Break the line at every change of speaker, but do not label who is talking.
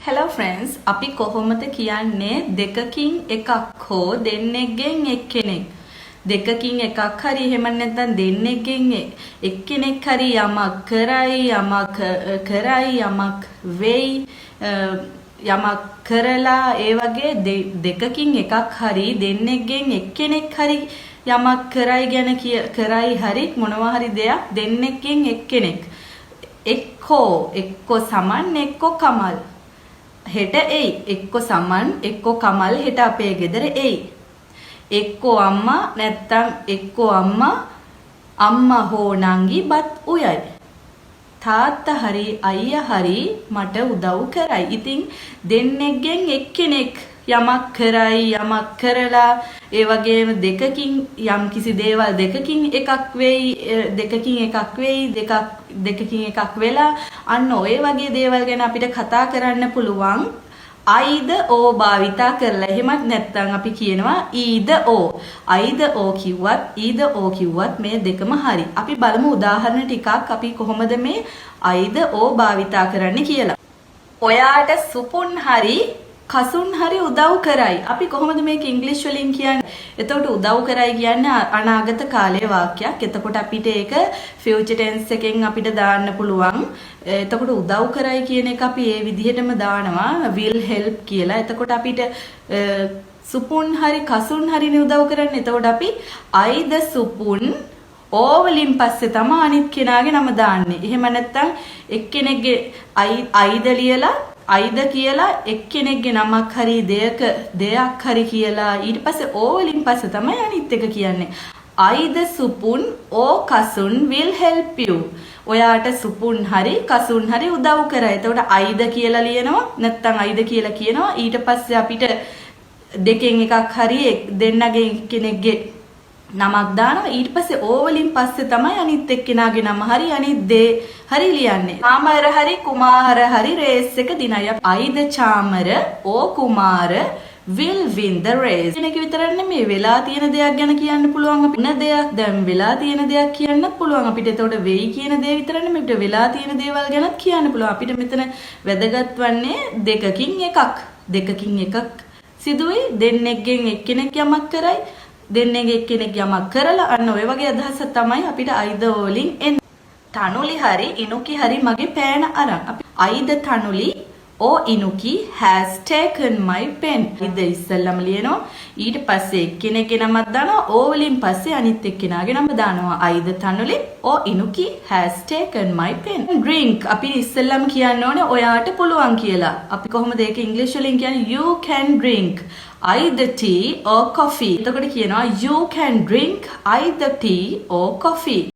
Hello friends, අපි කොහොමද කියන්නේ දෙකකින් එකක් හෝ දෙන්නෙක්ගෙන් එක්කෙනෙක්. දෙකකින් එකක් හරි එහෙම නැත්නම් දෙන්නෙක්ගෙන් එක්කෙනෙක් හරි යමක් කරයි යමක් වෙයි යමක් කරලා ඒ වගේ දෙකකින් එකක් හරි දෙන්නෙක්ගෙන් එක්කෙනෙක් හරි යමක් කරයි ගැන කරයි හරි මොනවා හරි දෙයක් දෙන්නෙක්ගෙන් එක්කෙනෙක් එක්කෝ සමන් එක්කෝ කමල් හෙට එයි එක්කෝ සමන් එක්කෝ කමල් හෙට අපේ ගෙදර එයි එක්කෝ අම්මා නැත්තම් එක්කෝ අම්මා හෝ නංගි බත් උයයි තාත්තා හරි අයියා හරි මට උදව් කරයි. ඉතින් දෙන්නෙක්ගෙන් එක්කෙනෙක් යමක් කරයි යමක් කරලා ඒ වගේම දෙකකින් යම් කිසි දේවල් දෙකකින් එකක් වෙයි දෙකකින් එකක් වෙලා අන්න ඔය වගේ දේවල් ගැන අපිට කතා කරන්න පුළුවන් අයිද ඕ භාවිතා කරලා. එහෙමත් නැත්නම් අපි කියනවා ඊද ඕ. අයිද ඕ කිව්වත් ඊද ඕ කිව්වත් මේ දෙකම හරි. අපි බලමු උදාහරණ ටිකක් අපි කොහොමද මේ අයිද ඕ භාවිතා කරන්න කියලා. ඔයාට සුපුන් හරි කසුන් හරි උදව් කරයි. අපි කොහොමද මේක ඉංග්‍රීසි වලින් කියන්නේ? එතකොට උදව් කරයි කියන්නේ අනාගත කාලයේ වාක්‍යයක්. එතකොට අපිට ඒක ෆියුචර් ටෙන්ස් එකෙන් අපිට දාන්න පුළුවන්. එතකොට උදව් කරයි කියන එක අපි ඒ විදිහටම දානවා will help කියලා. එතකොට අපිට සුපුන් හරි කසුන් හරිනේ උදව් කරන්නේ. එතකොට අපි අයිද සුපුන් ඕ වලින් පස්සේ තමයි අනිත් කෙනාගේ නම දාන්නේ. එහෙම නැත්නම් එක්කෙනෙක්ගේ අයිද ලියලා අයිද කියලා එක්කෙනෙක්ගේ නමක් හරි දෙයක් හරි කියලා ඊට පස්සේ ඕ වලින් පස්සේ තමයි අනිත් එක කියන්නේ. අයිද සුපුන් ඕ කසුන් will help you. ඔයාට සුපුන් හරි කසුන් හරි උදව් කරයි. එතකොට අයිද කියලා ලියනවා නැත්නම් අයිද කියලා කියනවා. ඊට පස්සේ අපිට දෙකෙන් එකක් හරි දෙන්නගේ කෙනෙක්ගේ නමක් දානවා. ඊට පස්සේ ඕ වලින් පස්සේ තමයි අනිත් එක්කෙනාගේ නම හරි අනිත් දේ හරි ලියන්නේ. චාමර හරි කුමාර හරි රේස් එක දිනයි. අයිද චාමර ඕ කුමාර will win the race. කෙනෙක් විතරක් නෙමෙයි වෙලා තියෙන දෙයක් ගැන කියන්න පුළුවන්. අපිට දෙයක් දැන් වෙලා තියෙන දෙයක් කියන්නත් පුළුවන්. අපිට එතකොට වෙයි කියන දේ විතරක් නෙමෙයි අපිට වෙලා තියෙන දේවල් ගැනත් කියන්න පුළුවන්. අපිට මෙතන වැදගත් වන්නේ දෙකකින් එකක් සිදුවේ දෙන්නෙක්ගෙන් එක්කෙනෙක් යමක් කරයි දෙන්නෙක්ගෙන් එක්කෙනෙක් යමක් කරලා අන්න ඔය වගේ අදහස තමයි අපිට අයිද වලින් එන්නේ. තනුලි හරි ඉනුකි හරි මගේ පෑන අරන්. අපි අයිද තනුලි ඕ ඉනුකි has taken my pen. ඉද ඉස්සෙල්ලම ලියනවා. ඊට පස්සේ එක්කෙනෙක්ගේ නමක් දානවා. ඕ වලින් පස්සේ අනිත් එක්කෙනාගේ නම දානවා. අයිද තනුලි ඕ ඉනුකි has taken my pen. drink අපි ඉස්සෙල්ලම කියන්න ඕනේ ඔයාට පුළුවන් කියලා. අපි කොහොමද ඒක ඉංග්‍රීසි වලින් කියන්නේ you can drink either tea or coffee. එතකොට කියනවා you can drink either tea or coffee.